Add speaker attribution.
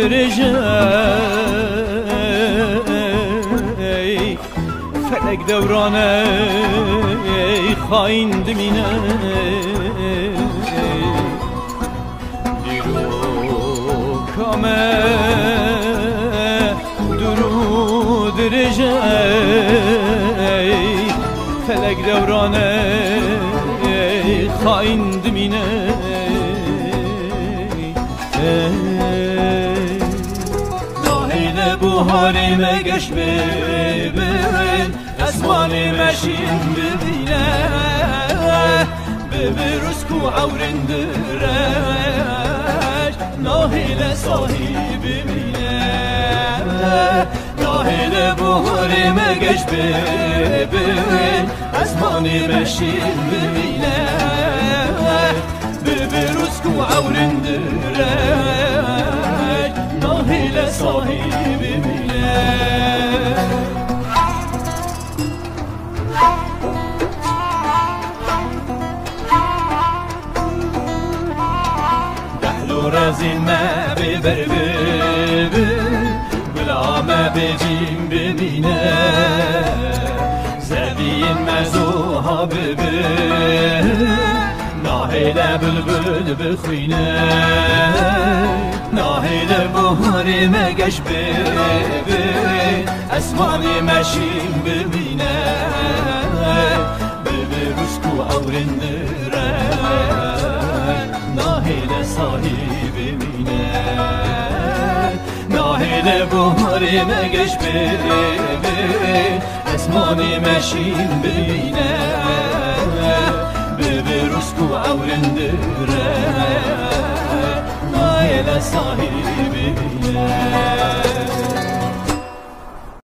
Speaker 1: درجه فلک دورانه خاین دمینه دیرو کامه درو درجه فلک دورانه خاین دمینه ناهیل بوهاری مگش ببین اسمانی مشین ببینه ببروز کو عورندرش ناهیل صاحب ببینه ناهیل بوهاری مگش ببین اسمانی مشین ببینه ببروز کو عورندرش ناهیل صاحب ببینه رزین ما ببر بلا ما بجیم ببینه زبین مزوها ببر ناهیل بلبل بخوینه ناهیل بوهاری مگش ببین اسمانی مشیم ببینه ببروز کو عورندره ناهیل صاحب بینه ناهیل بوهاری مگش ببین اسمانی مشین ببینه ببروز کو عورندره ناهیل صاحب